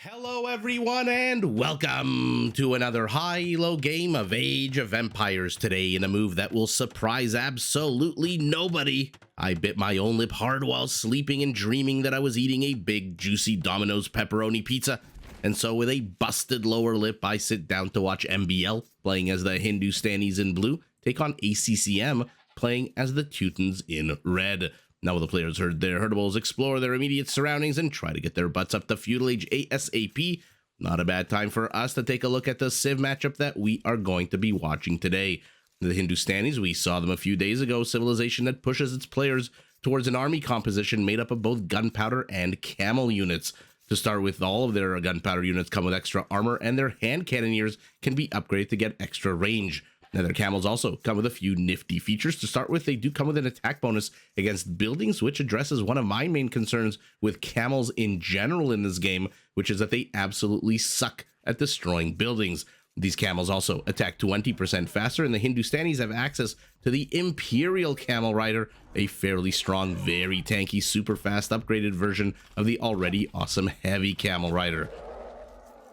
Hello everyone and welcome to another high-low game of Age of Empires today in a move that will surprise absolutely nobody. I bit my own lip hard while sleeping and dreaming that I was eating a big juicy Domino's pepperoni pizza. And so with a busted lower lip, I sit down to watch MbL playing as the Hindustanis in blue take on ACCM playing as the Teutons in red. Now the players heard their herdables explore their immediate surroundings and try to get their butts up to Feudal Age ASAP. Not a bad time for us to take a look at the Civ matchup that we are going to be watching today. The Hindustanis, we saw them a few days ago, civilization that pushes its players towards an army composition made up of both gunpowder and camel units. To start with, all of their gunpowder units come with extra armor, and their hand cannoneers can be upgraded to get extra range. Now, their camels also come with a few nifty features. To start with, they do come with an attack bonus against buildings, which addresses one of my main concerns with camels in general in this game, which is that they absolutely suck at destroying buildings. These camels also attack 20% faster, and the Hindustanis have access to the Imperial Camel Rider, a fairly strong, very tanky, super fast upgraded version of the already awesome Heavy Camel Rider.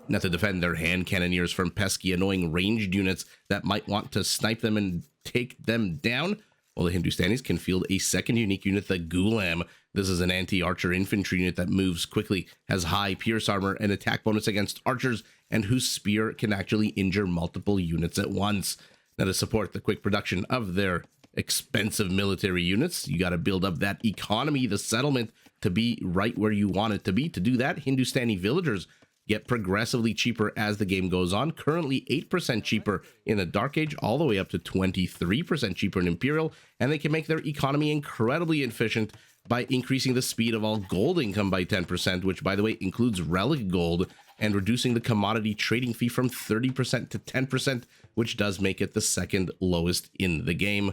Now, to defend their hand cannoneers from pesky, annoying ranged units that might want to snipe them and take them down, well, the Hindustanis can field a second unique unit, the Gulam. This is an anti-archer infantry unit that moves quickly, has high pierce armor and attack bonus against archers, and whose spear can actually injure multiple units at once. Now, to support the quick production of their expensive military units, you got to build up that economy, the settlement, to be right where you want it to be. To do that, Hindustani villagers get progressively cheaper as the game goes on, currently 8% cheaper in the Dark Age, all the way up to 23% cheaper in Imperial, and they can make their economy incredibly efficient by increasing the speed of all gold income by 10%, which, by the way, includes relic gold, and reducing the commodity trading fee from 30% to 10%, which does make it the second lowest in the game.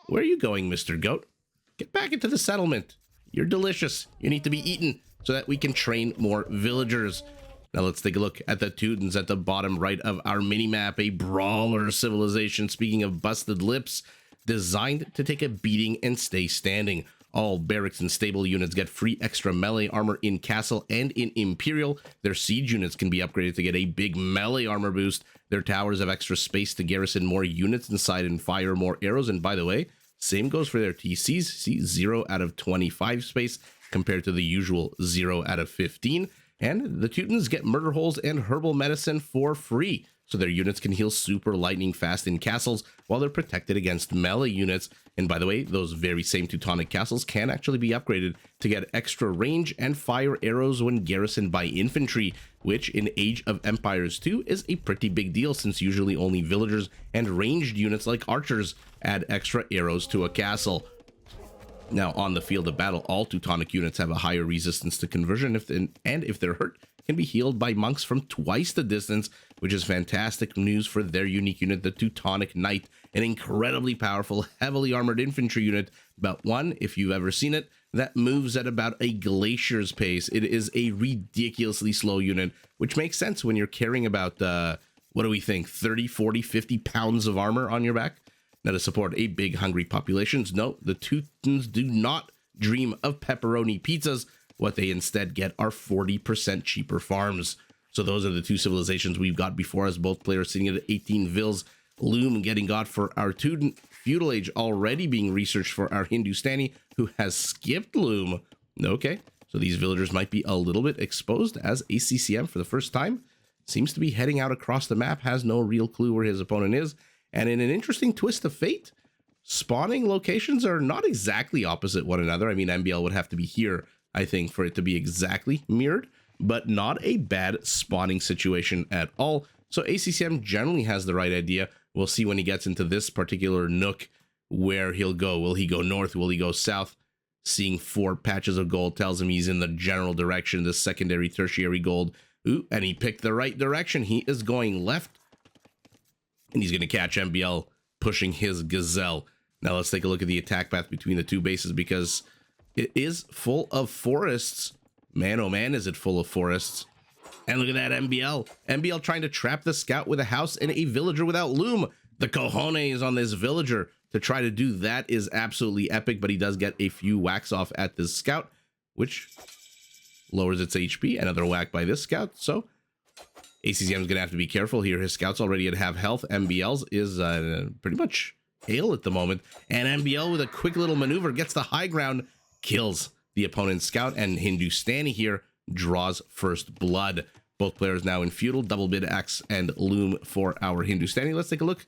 Where are you going, Mr. Goat? Get back into the settlement. You're delicious. You need to be eaten so that we can train more villagers. Now let's take a look at the Teutons at the bottom right of our mini-map, a brawler civilization, speaking of busted lips, designed to take a beating and stay standing. All barracks and stable units get free extra melee armor in Castle and in Imperial. Their siege units can be upgraded to get a big melee armor boost. Their towers have extra space to garrison more units inside and fire more arrows. And by the way, same goes for their TCs. See, 0 out of 25 space compared to the usual 0 out of 15. And the Teutons get murder holes and herbal medicine for free, so their units can heal super lightning fast in castles while they're protected against melee units. And by the way, those very same Teutonic castles can actually be upgraded to get extra range and fire arrows when garrisoned by infantry, which in Age of Empires 2 is a pretty big deal, since usually only villagers and ranged units like archers add extra arrows to a castle. Now, on the field of battle, all Teutonic units have a higher resistance to conversion, and if they're hurt, can be healed by monks from twice the distance, which is fantastic news for their unique unit, the Teutonic Knight, an incredibly powerful, heavily armored infantry unit, about one, if you've ever seen it, that moves at about a glacier's pace. It is a ridiculously slow unit, which makes sense when you're carrying about, what do we think, 30, 40, 50 pounds of armor on your back? Now, to support a big hungry populations, no, the Teutons do not dream of pepperoni pizzas. What they instead get are 40% cheaper farms. So those are the two civilizations we've got before us, both players sitting at 18 vils. Loom getting got for our Teuton. Feudal Age already being researched for our Hindustani, who has skipped Loom. Okay, so these villagers might be a little bit exposed, as ACCM for the first time seems to be heading out across the map, has no real clue where his opponent is. And in an interesting twist of fate, spawning locations are not exactly opposite one another. I mean, MbL would have to be here, I think, for it to be exactly mirrored, but not a bad spawning situation at all. So ACCM generally has the right idea. We'll see when he gets into this particular nook where he'll go. Will he go north? Will he go south? Seeing 4 patches of gold tells him he's in the general direction, the secondary, tertiary gold. Ooh, and he picked the right direction. He is going left. And he's going to catch MbL pushing his gazelle. Now let's take a look at the attack path between the two bases, because it is full of forests. Man, oh man, is it full of forests. And look at that MbL. MbL trying to trap the scout with a house and a villager without loom. The cojones on this villager to try to do that is absolutely epic, but he does get a few whacks off at this scout, which lowers its HP. Another whack by this scout. So ACCM is going to have to be careful here. His scout's already at half health. MbL's is pretty much hail at the moment. And MbL with a quick little maneuver gets the high ground, kills the opponent's scout, and Hindustani here draws first blood. Both players now in Feudal, double bid axe and loom for our Hindustani. Let's take a look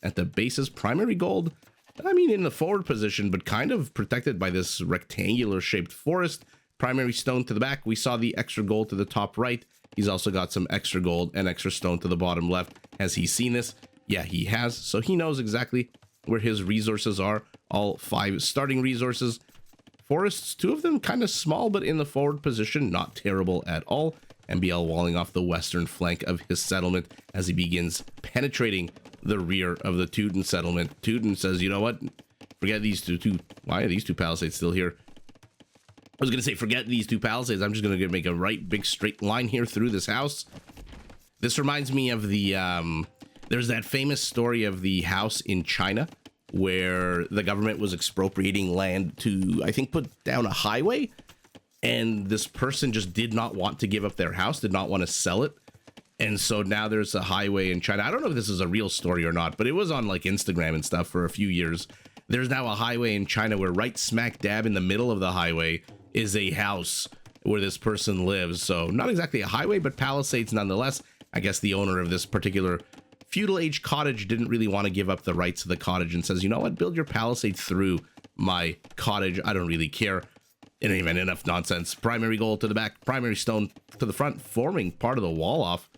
at the bases. Primary gold, I mean in the forward position, but kind of protected by this rectangular shaped forest. Primary stone to the back. We saw the extra gold to the top right. He's also got some extra gold and extra stone to the bottom left. Has he seen this? Yeah, he has. So he knows exactly where his resources are. All 5 starting resources. Forests, 2 of them kind of small, but in the forward position, not terrible at all. MbL walling off the western flank of his settlement as he begins penetrating the rear of the Teuton settlement. Teuton says, you know what? Forget these two. Why are these 2 palisades still here? I was going to say, forget these 2 palisades. I'm just going to make a right big straight line here through this house. This reminds me of the, there's that famous story of the house in China where the government was expropriating land to, I think, put down a highway. And this person just did not want to give up their house, did not want to sell it. And so now there's a highway in China. I don't know if this is a real story or not, but it was on like Instagram and stuff for a few years. There's now a highway in China where right smack dab in the middle of the highway is a house where this person lives. So not exactly a highway, but palisades nonetheless. I guess the owner of this particular feudal age cottage didn't really want to give up the rights of the cottage and says, you know what, build your palisade through my cottage. I don't really care. And even enough nonsense. Primary gold to the back, primary stone to the front, forming part of the wall off.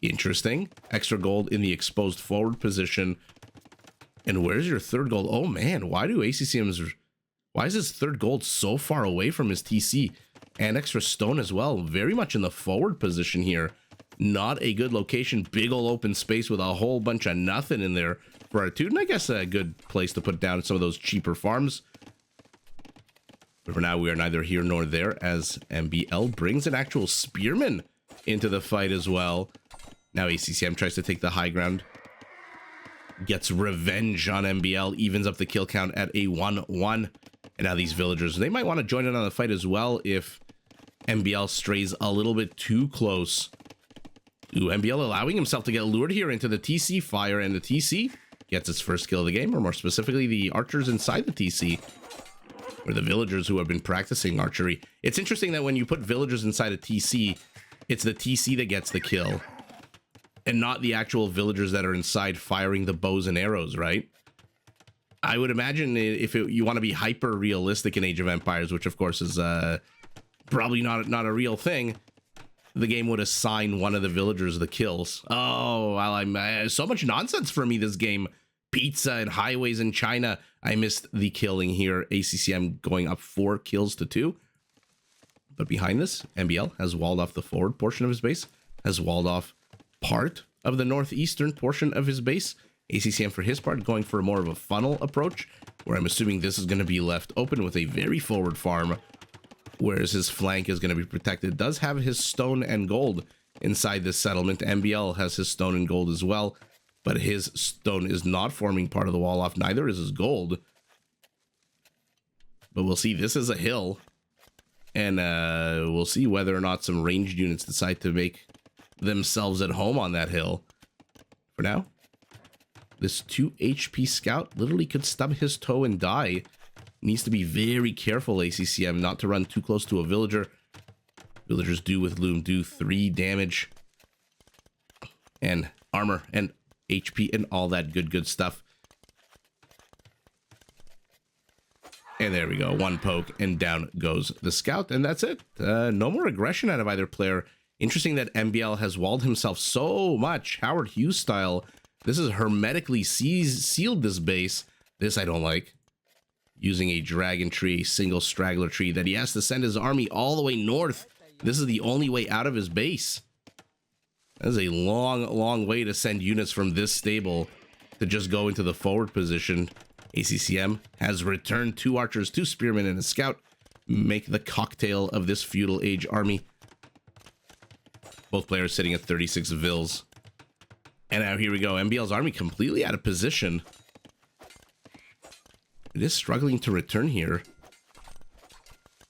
Interesting. Extra gold in the exposed forward position. And where's your third gold? Oh man, why is his third gold so far away from his TC? And extra stone as well. Very much in the forward position here. Not a good location. Big ol' open space with a whole bunch of nothing in there for our Teuton. I guess a good place to put down some of those cheaper farms. But for now, we are neither here nor there as MbL brings an actual spearman into the fight as well. Now ACCM tries to take the high ground. Gets revenge on MbL. Evens up the kill count at a 1-1. And now these villagers, they might want to join in on the fight as well if MbL strays a little bit too close. Ooh, MbL allowing himself to get lured here into the TC fire, and the TC gets its first kill of the game, or more specifically, the archers inside the TC, or the villagers who have been practicing archery. It's interesting that when you put villagers inside a TC, it's the TC that gets the kill, and not the actual villagers that are inside firing the bows and arrows, right? I would imagine if you want to be hyper realistic in Age of Empires, which of course is probably not a real thing, the game would assign one of the villagers the kills. Oh, well, I'm so much nonsense for me this game. Pizza and highways in China. I missed the killing here. ACCM going up 4 kills to 2. But behind this, MbL has walled off the forward portion of his base, has walled off part of the northeastern portion of his base. ACCM, for his part, going for more of a funnel approach, where I'm assuming this is going to be left open with a very forward farm, whereas his flank is going to be protected. Does have his stone and gold inside this settlement. MbL has his stone and gold as well, but his stone is not forming part of the wall off. Neither is his gold. But we'll see. This is a hill, and we'll see whether or not some ranged units decide to make themselves at home on that hill. For now, this 2 HP scout literally could stub his toe and die. Needs to be very careful, ACCM, not to run too close to a villager. Villagers do with Loom do 3 damage. And armor and HP and all that good stuff. And there we go. 1 poke and down goes the scout. And that's it. No more aggression out of either player. Interesting that MbL has walled himself so much. Howard Hughes style. This is hermetically sealed this base. This I don't like. Using a dragon tree, a single straggler tree, that he has to send his army all the way north. This is the only way out of his base. That is a long way to send units from this stable to just go into the forward position. ACCM has returned 2 archers, 2 spearmen, and a scout. Make the cocktail of this feudal age army. Both players sitting at 36 vills. And now here we go. MbL's army completely out of position. It is struggling to return here.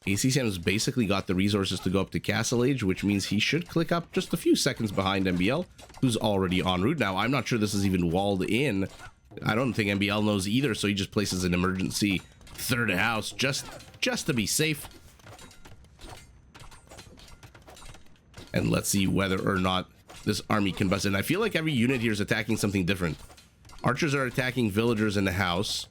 ACCM's basically got the resources to go up to Castle Age, which means he should click up just a few seconds behind MbL, who's already en route. Now, I'm not sure this is even walled in. I don't think MbL knows either, so he just places an emergency third house just to be safe. And let's see whether or not this army can bust in. I feel like every unit here is attacking something different. Archers are attacking villagers in the house.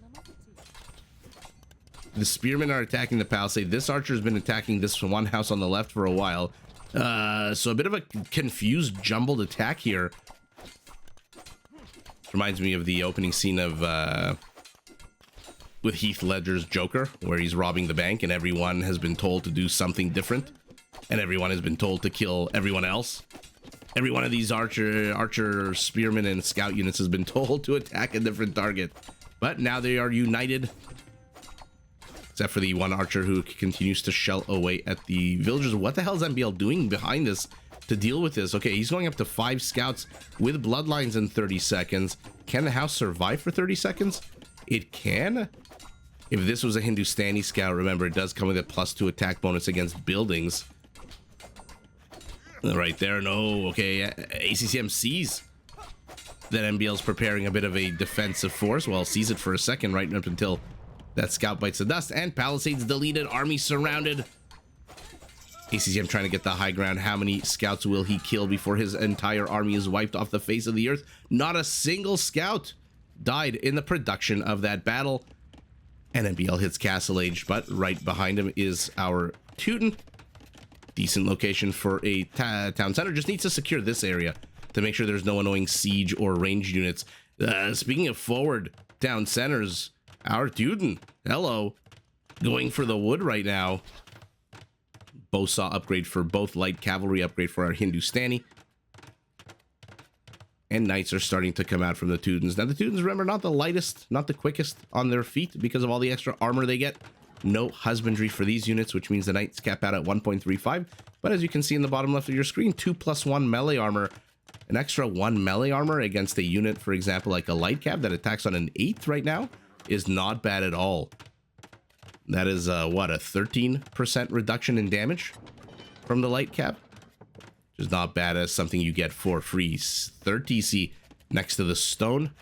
The spearmen are attacking the palisade. This archer has been attacking this one house on the left for a while. So a bit of a confused, jumbled attack here. Reminds me of the opening scene of with Heath Ledger's Joker, where he's robbing the bank and everyone has been told to do something different, and everyone has been told to kill everyone else. Every one of these archer, spearmen, and scout units has been told to attack a different target, but now they are united. Except for the one archer who continues to shell away at the villagers. What the hell is MbL doing behind this to deal with this? Okay, he's going up to 5 scouts with bloodlines in 30 seconds. Can the house survive for 30 seconds? It can. If this was a Hindustani scout, remember, it does come with a +2 attack bonus against buildings. Right there, no. Okay, ACCM sees that MbL's preparing a bit of a defensive force. Well, sees it for a second, right up until that scout bites the dust, and palisades deleted, army surrounded. ACCM trying to get the high ground. How many scouts will he kill before his entire army is wiped off the face of the earth? Not a single scout died in the production of that battle. And MbL hits Castle Age, but right behind him is our Teuton. Decent location for a town center. Just needs to secure this area to make sure there's no annoying siege or ranged units. Speaking of forward town centers, our Teuton, hello, going for the wood right now. Bowsaw upgrade for both, light cavalry upgrade for our Hindustani. And knights are starting to come out from the Teutons. Now the Teutons, remember, not the lightest, not the quickest on their feet because of all the extra armor they get. No husbandry for these units, which means the knights cap out at 1.35. But as you can see in the bottom left of your screen, 2+1 melee armor. An extra 1 melee armor against a unit, for example, like a light cav that attacks on an 8th right now, is not bad at all. That is, what, a 13% reduction in damage from the light cav? Which is not bad as something you get for free. 3rd TC next to the stone.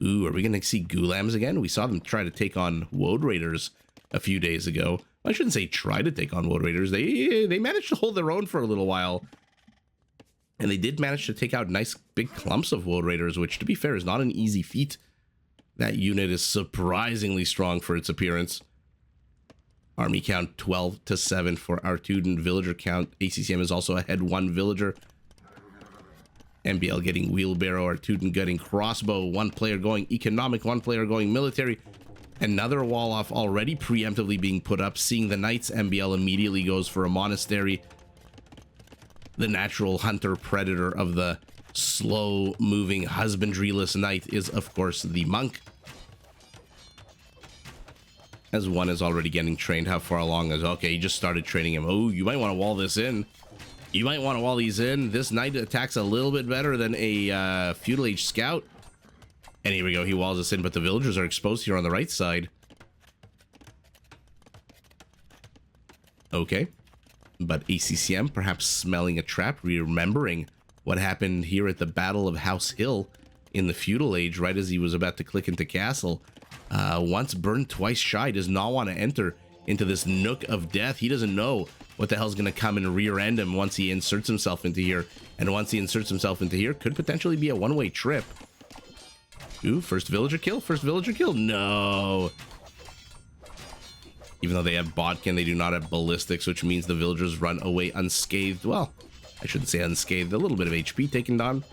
Ooh, are we going to see Gulams again? We saw them try to take on Woad Raiders a few days ago. I shouldn't say try to take on Woad Raiders. They managed to hold their own for a little while. And they did manage to take out nice big clumps of Woad Raiders, which, to be fair, is not an easy feat. That unit is surprisingly strong for its appearance. Army count 12-7 for our Teuton. Villager count, ACCM is also ahead 1 villager. MbL getting wheelbarrow, our Teuton getting crossbow. 1 player going economic, 1 player going military. Another wall off already preemptively being put up. Seeing the knights, MbL immediately goes for a monastery. The natural hunter predator of the slow-moving husbandryless knight is, of course, the monk. As 1 is already getting trained. How far along is... Okay, he just started training him. Oh, you might want to wall this in. You might want to wall these in. This knight attacks a little bit better than a Feudal Age scout. And here we go. He walls us in, but the villagers are exposed here on the right side. Okay. But ACCM perhaps smelling a trap, remembering what happened here at the Battle of House Hill in the Feudal Age, right as he was about to click into Castle. Once burned, twice shy, does not want to enter into this nook of death. He doesn't know what the hell's going to come and rear end him once he inserts himself into here. And once he inserts himself into here, could potentially be a one-way trip. Ooh, first villager kill, first villager kill. No. Even though they have bodkin, they do not have ballistics, which means the villagers run away unscathed. Well, I shouldn't say unscathed. A little bit of HP taken down.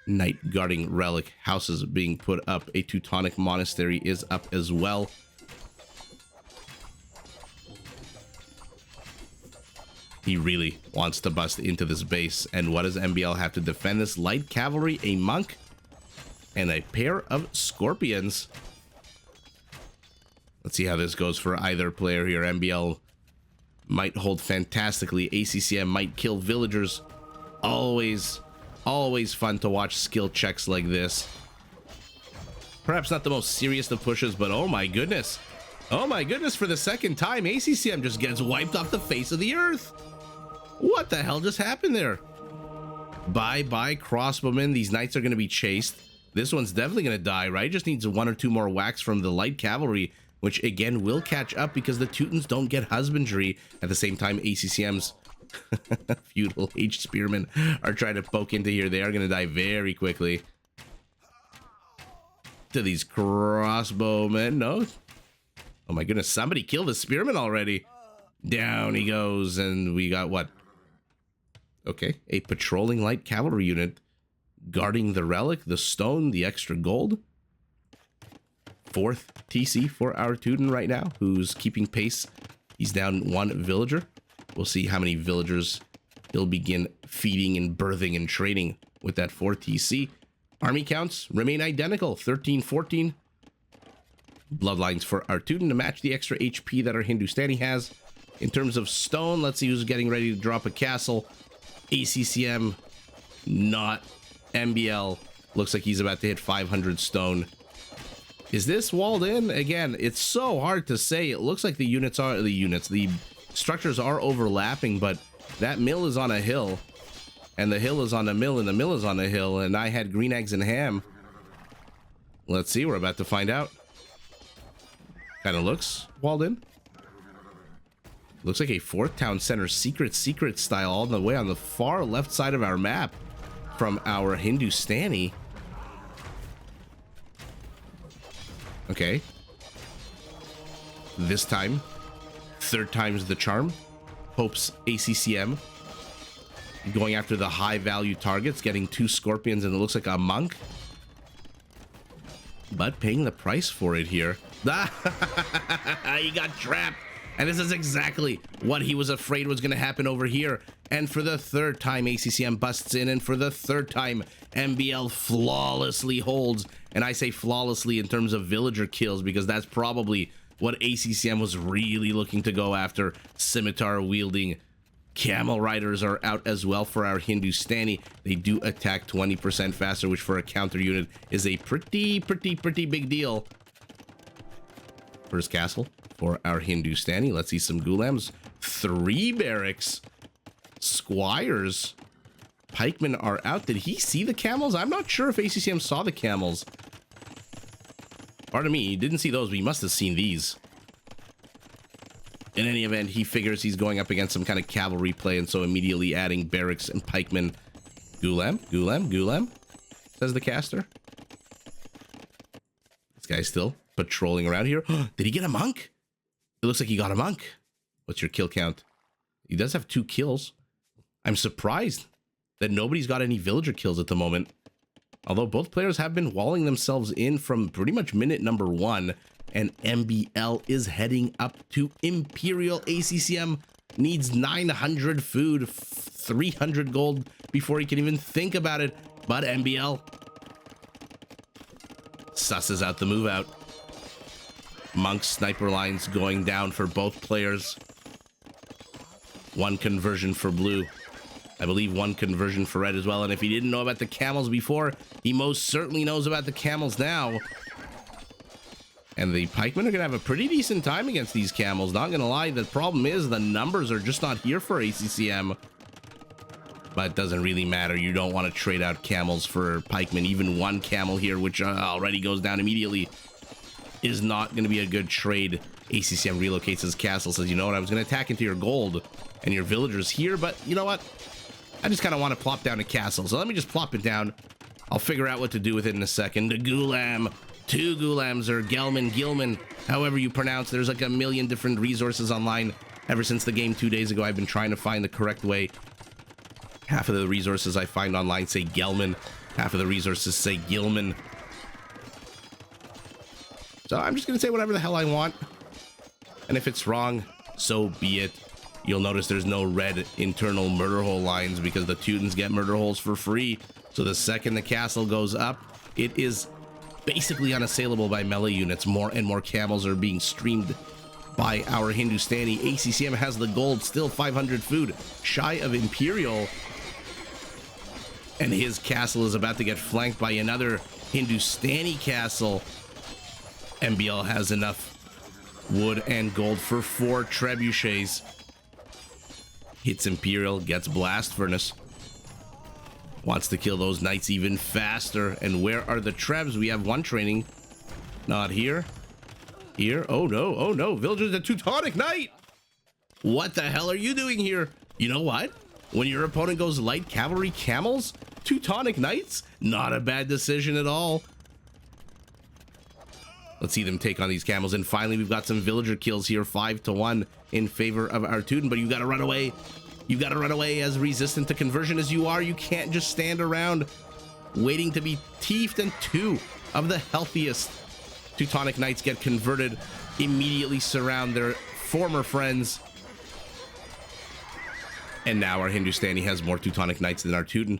Knight guarding relic houses being put up. A Teutonic monastery is up as well. He really wants to bust into this base. And what does MbL have to defend this? Light cavalry, a monk, and a pair of scorpions. Let's see how this goes for either player here. MbL might hold fantastically. ACCM might kill villagers. Always fun to watch skill checks like this. Perhaps not the most serious of pushes, but oh my goodness. Oh my goodness, for the second time, ACCM just gets wiped off the face of the earth. What the hell just happened there? Bye-bye, crossbowmen. These knights are going to be chased. This one's definitely going to die, right? Just needs 1 or 2 more whacks from the light cavalry, which again will catch up because the Teutons don't get husbandry. At the same time, ACCM's Feudal Age spearmen are trying to poke into here. They are going to die very quickly. To these crossbowmen. No. Oh my goodness, somebody killed the spearman already. Down he goes, and we got what? Okay, a patrolling light cavalry unit guarding the relic, the stone, the extra gold. 4th TC for our Teuton right now, who's keeping pace. He's down 1 villager. We'll see how many villagers he'll begin feeding and birthing and trading with that 4th TC. Army counts remain identical, 13, 14. Bloodlines for our Teuton to match the extra HP that our Hindustani has. In terms of stone, let's see who's getting ready to drop a castle. ACCM, not MbL. Looks like he's about to hit 500 stone. Is this walled in? Again, it's so hard to say. It looks like the structures are overlapping, but that mill is on a hill, and the hill is on a mill, and the mill is on a hill, and I had green eggs and ham. Let's see, we're about to find out. Kind of looks walled in. Looks like a 4th town center secret style all the way on the far left side of our map from our Hindustani. Okay. This time, 3rd time's the charm. Hopes ACCM going after the high value targets, getting 2 scorpions, and it looks like a monk. But paying the price for it here. He got trapped. And this is exactly what he was afraid was going to happen over here. And for the 3rd time, ACCM busts in. And for the 3rd time, MbL flawlessly holds. And I say flawlessly in terms of villager kills, because that's probably what ACCM was really looking to go after. Scimitar wielding camel riders are out as well for our Hindustani. They do attack 20% faster, which for a counter unit is a pretty big deal. First castle for our Hindustani. Let's see some Gulams. 3 barracks. Squires. Pikemen are out. Did he see the camels? I'm not sure if ACCM saw the camels. Pardon me, he didn't see those, but he must have seen these. In any event, he figures he's going up against some kind of cavalry play, and so immediately adding barracks and pikemen. Gulam, says the caster. This guy's still patrolling around here. Did he get a monk? It looks like he got a monk. What's your kill count? He does have 2 kills. I'm surprised that nobody's got any villager kills at the moment. Although both players have been walling themselves in from pretty much minute number 1. And MbL is heading up to Imperial. ACCM needs 900 food, 300 gold before he can even think about it. But MbL susses out the move out. Monk sniper lines going down for both players. 1 conversion for blue. I believe 1 conversion for red as well. And if he didn't know about the camels before, he most certainly knows about the camels now. And the pikemen are going to have a pretty decent time against these camels. Not going to lie, the problem is the numbers are just not here for ACCM. But it doesn't really matter. You don't want to trade out camels for pikemen. Even 1 camel here, which already goes down immediately, is not going to be a good trade. ACCM relocates his castle, says, you know what, I was going to attack into your gold and your villagers here, but you know what? I just kind of want to plop down a castle, so let me just plop it down. I'll figure out what to do with it in a second. The Gulam. 2 Gulams, or Gilman, however you pronounce. There's like a million different resources online. Ever since the game 2 days ago, I've been trying to find the correct way. Half of the resources I find online say Gelman. Half of the resources say Gilman. So I'm just going to say whatever the hell I want. And if it's wrong, so be it. You'll notice there's no red internal murder hole lines because the Teutons get murder holes for free. So the second the castle goes up, it is basically unassailable by melee units. More and more camels are being streamed by our Hindustani. ACCM has the gold, still 500 food, shy of Imperial. And his castle is about to get flanked by another Hindustani castle. MbL has enough Wood and gold for 4 trebuchets. Hits Imperial, gets Blast Furnace. Wants to kill those knights even faster. And where are the trebs? We have one training. Not here. Here. Oh no, oh no. Villagers, a Teutonic Knight! What the hell are you doing here? You know what? When your opponent goes light cavalry camels, Teutonic Knights, not a bad decision at all. Let's see them take on these camels. And finally, we've got some villager kills here, 5-1 in favor of our Teuton. But you got to run away. You got to run away. As resistant to conversion as you are, you can't just stand around waiting to be teefed. And 2 of the healthiest Teutonic Knights get converted, immediately surround their former friends. And now our Hindustani has more Teutonic Knights than our Teuton.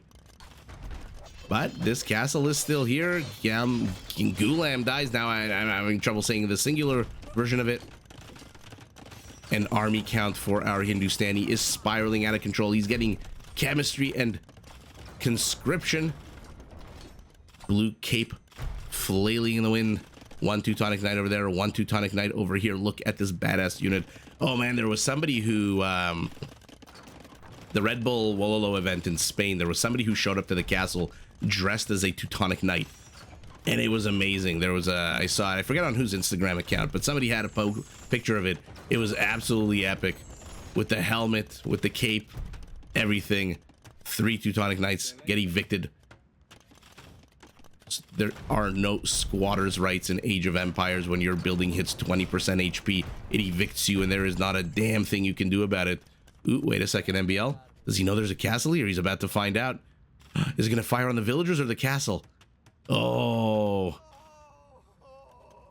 But this castle is still here. Gulam dies. Now I'm having trouble saying the singular version of it. And army count for our Hindustani is spiraling out of control. He's getting chemistry and conscription. Blue cape flailing in the wind. 1 Teutonic Knight over there, 1 Teutonic Knight over here. Look at this badass unit. Oh man, there was somebody who... the Red Bull Wololo event in Spain, there was somebody who showed up to the castle dressed as a Teutonic Knight. And it was amazing. There was a... I saw it. I forget on whose Instagram account, but somebody had a picture of it. It was absolutely epic. With the helmet, with the cape, everything. 3 Teutonic Knights get evicted. There are no squatters' rights in Age of Empires. When your building hits 20% HP, it evicts you, and there is not a damn thing you can do about it. Ooh, wait a second, MbL. Does he know there's a castle here? He's about to find out. Is he going to fire on the villagers or the castle? Oh.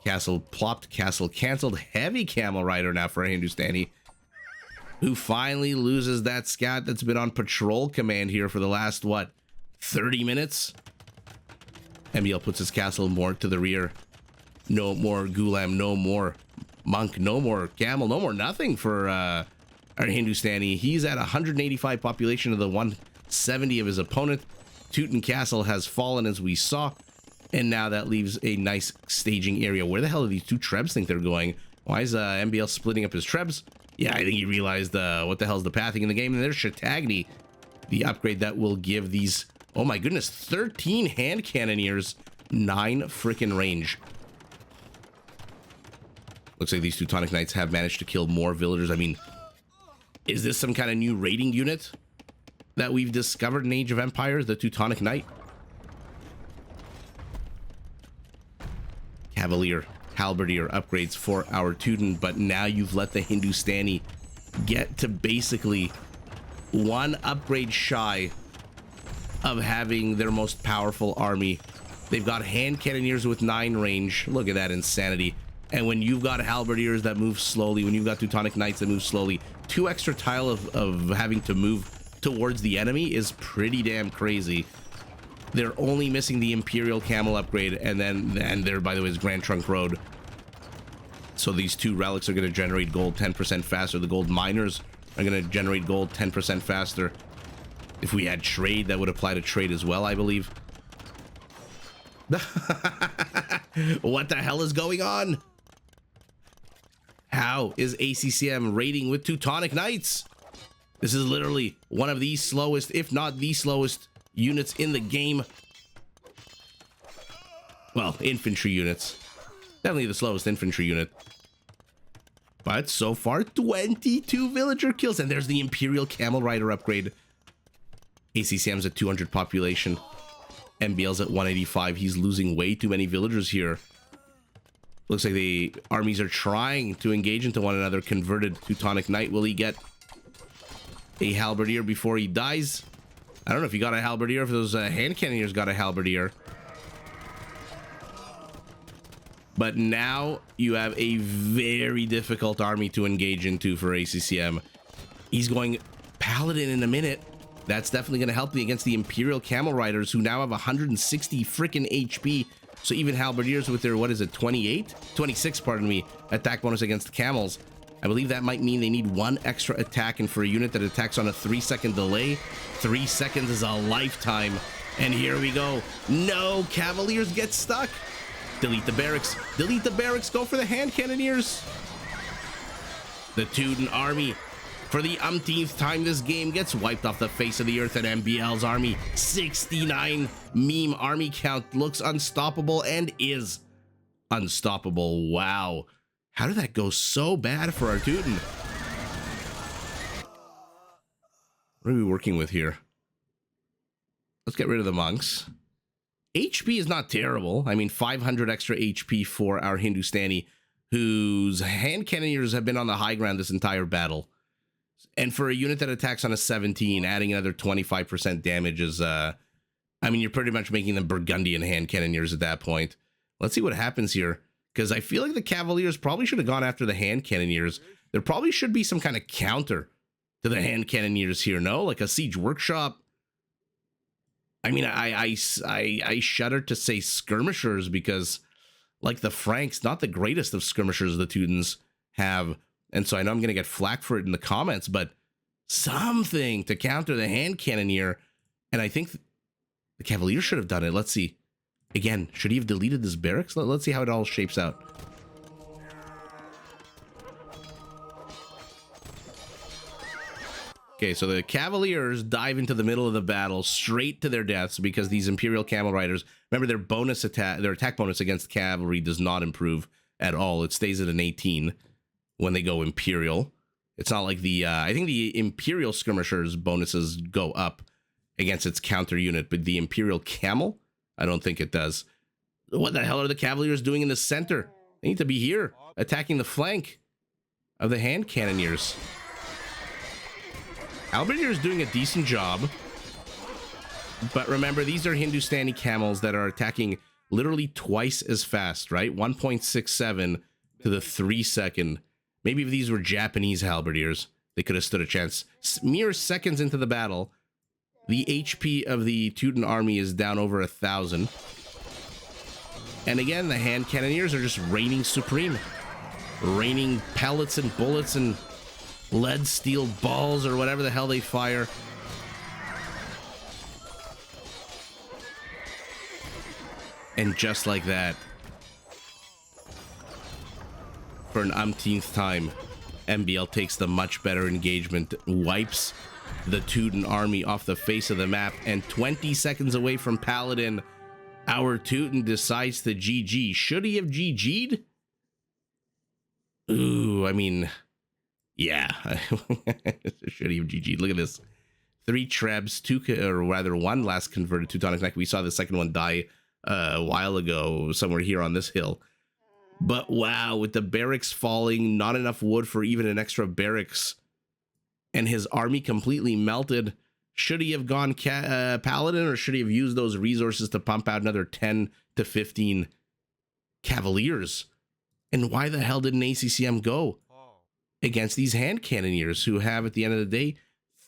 Castle plopped, castle canceled. Heavy camel rider now for a Hindustani, who finally loses that scout that's been on patrol command here for the last, what, 30 minutes? MbL puts his castle more to the rear. No more Gulam, no more monk, no more camel, no more nothing for our Hindustani. He's at 185 population of the 170 of his opponent. Teuton Castle has fallen, as we saw, and now that leaves a nice staging area. Where the hell do these 2 trebs think they're going? Why is MbL splitting up his trebs? Yeah, I think he realized what the hell's the pathing in the game. And there's Chattagny, the upgrade that will give these, oh my goodness, 13 hand cannoneers, 9 frickin' range. Looks like these Teutonic Knights have managed to kill more villagers. I mean, is this some kind of new raiding unit that we've discovered in Age of Empires, the Teutonic Knight? Cavalier, Halberdier upgrades for our Teuton, but now you've let the Hindustani get to basically 1 upgrade shy of having their most powerful army. They've got hand cannoneers with 9 range. Look at that insanity. And when you've got halberdiers that move slowly, when you've got Teutonic Knights that move slowly, 2 extra tile of having to move towards the enemy is pretty damn crazy. They're only missing the Imperial Camel upgrade, and there, by the way, is Grand Trunk Road. So these 2 relics are going to generate gold 10% faster. The gold miners are going to generate gold 10% faster. If we had trade, that would apply to trade as well, I believe. What the hell is going on? How is ACCM raiding with Teutonic Knights? This is literally one of the slowest, if not the slowest, units in the game. Well, infantry units. Definitely the slowest infantry unit. But so far, 22 villager kills. And there's the Imperial Camel Rider upgrade. ACCM's at 200 population. MbL's at 185. He's losing way too many villagers here. Looks like the armies are trying to engage into one another. Converted Teutonic Knight. Will he get a halberdier before he dies? I don't know if he got a halberdier, if those hand cannoneers got a halberdier. But now you have a very difficult army to engage into for ACCM. He's going Paladin in a minute. That's definitely going to help me against the Imperial Camel Riders, who now have 160 freaking HP. So even halberdiers with their, what is it, 26, pardon me, attack bonus against camels. I believe that might mean they need 1 extra attack, and for a unit that attacks on a 3-second delay, 3 seconds is a lifetime. And here we go. No, Cavaliers get stuck. Delete the barracks. Delete the barracks. Go for the hand cannoneers. The Teuton army, for the umpteenth time this game, gets wiped off the face of the earth, and MbL's army, 69 meme army count, looks unstoppable and is unstoppable. Wow. How did that go so bad for our Teuton? What are we working with here? Let's get rid of the monks. HP is not terrible. I mean, 500 extra HP for our Hindustani, whose hand cannoneers have been on the high ground this entire battle. And for a unit that attacks on a 17, adding another 25% damage is, I mean, you're pretty much making them Burgundian hand cannoneers at that point. Let's see what happens here, because I feel like the Cavaliers probably should have gone after the hand cannoneers. There probably should be some kind of counter to the hand cannoneers here, no? Like a siege workshop. I mean, I shudder to say skirmishers, because like the Franks, not the greatest of skirmishers the Teutons have. And so I know I'm going to get flack for it in the comments, but something to counter the hand cannoneer. And I think the Cavalier should have done it. Let's see. Again, should he have deleted this barracks? Let's see how it all shapes out. Okay, so the Cavaliers dive into the middle of the battle straight to their deaths, because these Imperial Camel Riders, remember their attack bonus against cavalry does not improve at all. It stays at an 18 when they go Imperial. It's not like the, I think the Imperial Skirmishers bonuses go up against its counter unit, but the Imperial Camel, I don't think it does. What the hell are the Cavaliers doing in the center? They need to be here, attacking the flank of the hand cannoneers. Halberdier is doing a decent job, but remember, these are Hindustani camels that are attacking literally twice as fast, right? 1.67 to the 3 second. Maybe if these were Japanese halberdiers, they could have stood a chance. Mere seconds into the battle, the HP of the Teuton army is down over 1,000. And again, the hand cannoneers are just reigning supreme, raining pellets and bullets and lead steel balls or whatever the hell they fire. And just like that, for an umpteenth time, MbL takes the much better engagement, wipes the Teuton army off the face of the map, and 20 seconds away from Paladin, our Teuton decides to GG. Should he have GG'd? Ooh, I mean, yeah. Should he have GG'd? Look at this. 3 Trebs, 2, or rather 1 last converted Teutonic Knight. We saw the second one die a while ago, somewhere here on this hill. But wow, with the barracks falling, not enough wood for even an extra barracks, and his army completely melted. Should he have gone Paladin, or should he have used those resources to pump out another 10 to 15 Cavaliers? And why the hell didn't ACCM go against these hand cannoneers, who have, at the end of the day,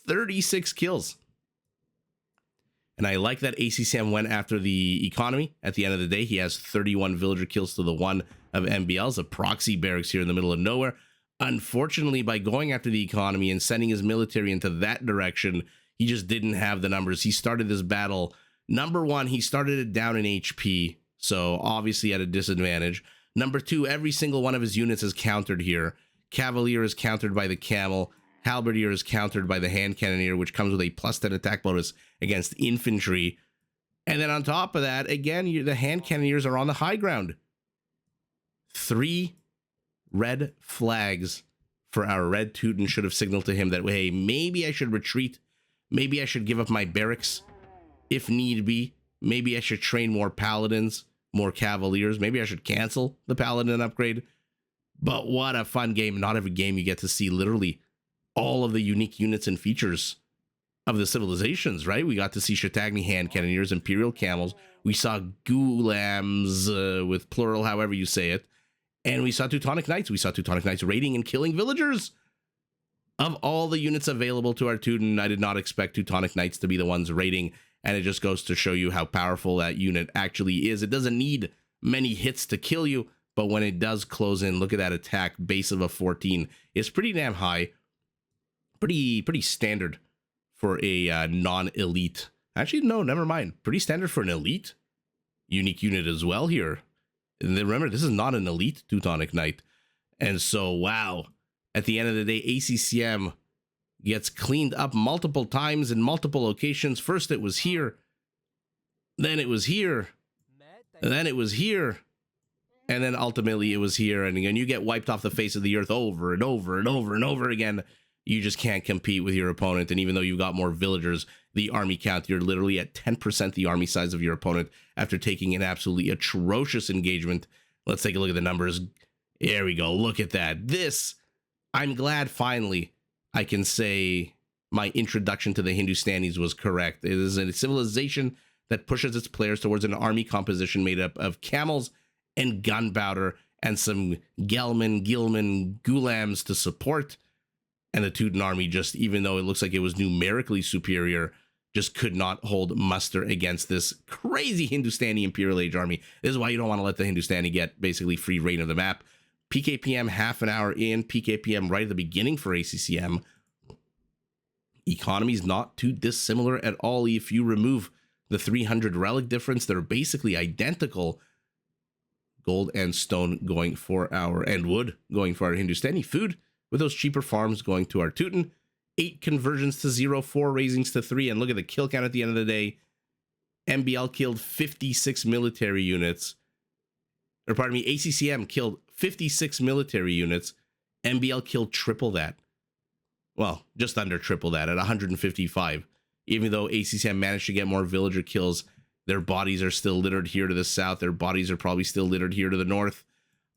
36 kills? And I like that ACCM went after the economy. At the end of the day, he has 31 villager kills to the 1 of MbL's, a proxy barracks here in the middle of nowhere. Unfortunately, by going after the economy and sending his military into that direction, he just didn't have the numbers. He started this battle, number 1, he started it down in HP, so obviously at a disadvantage. Number 2, every single one of his units is countered here. Cavalier is countered by the Camel. Halberdier is countered by the hand cannoneer, which comes with a +10 attack bonus against infantry. And then on top of that, again, the hand cannoneers are on the high ground. 3 red flags for our red Teuton should have signaled to him that, hey, maybe I should retreat. Maybe I should give up my barracks if need be. Maybe I should train more paladins, more cavaliers. Maybe I should cancel the paladin upgrade. But what a fun game. Not every game you get to see literally all of the unique units and features of the civilizations, right? We got to see Chattagny hand cannoneers, Imperial camels. We saw Gulams, with plural, however you say it. And we saw Teutonic Knights. We saw Teutonic Knights raiding and killing villagers. Of all the units available to our Teuton, I did not expect Teutonic Knights to be the ones raiding. And it just goes to show you how powerful that unit actually is. It doesn't need many hits to kill you, but when it does close in, look at that attack. Base of a 14 is pretty damn high. Pretty standard for a non-elite. Actually, no, never mind. Pretty standard for an elite unique unit as well here. And then remember, this is not an elite Teutonic Knight. And so, wow. At the end of the day, ACCM gets cleaned up multiple times in multiple locations. First it was here, then it was here, and then it was here, and then ultimately it was here. And again, you get wiped off the face of the earth over and over and over and over again. You just can't compete with your opponent. And even though you've got more villagers, the army count, you're literally at 10% the army size of your opponent after taking an absolutely atrocious engagement. Let's take a look at the numbers. There we go. Look at that. This, I'm glad finally I can say my introduction to the Hindustanis was correct. It is a civilization that pushes its players towards an army composition made up of camels and gunpowder and some Gilman, Gulams to support. And the Teuton army, just even though it looks like it was numerically superior, just could not hold muster against this crazy Hindustani Imperial Age army. This is why you don't want to let the Hindustani get basically free reign of the map. PKPM half an hour in, PKPM right at the beginning for ACCM. Economy's not too dissimilar at all. If you remove the 300 relic difference, they're basically identical. Gold and stone going for our, and wood going for our Hindustani. Food, with those cheaper farms going to our Teuton. 8 conversions to 0, 4 raisings to 3, and look at the kill count at the end of the day. MbL killed 56 military units. Or pardon me, ACCM killed 56 military units. MbL killed triple that. Well, just under triple that at 155. Even though ACCM managed to get more villager kills, their bodies are still littered here to the south. Their bodies are probably still littered here to the north.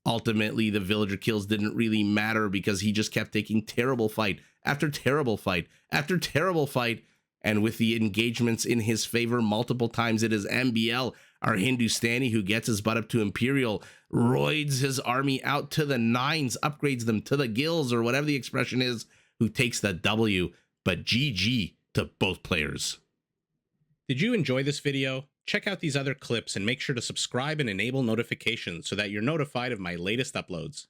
Ultimately, the villager kills didn't really matter because he just kept taking terrible fight after terrible fight after terrible fight. And with the engagements in his favor multiple times, it is MbL, our Hindustani, who gets his butt up to Imperial, roids his army out to the 9s, upgrades them to the gills, or whatever the expression is, who takes the W. But GG to both players. Did you enjoy this video? Check out these other clips and make sure to subscribe and enable notifications so that you're notified of my latest uploads.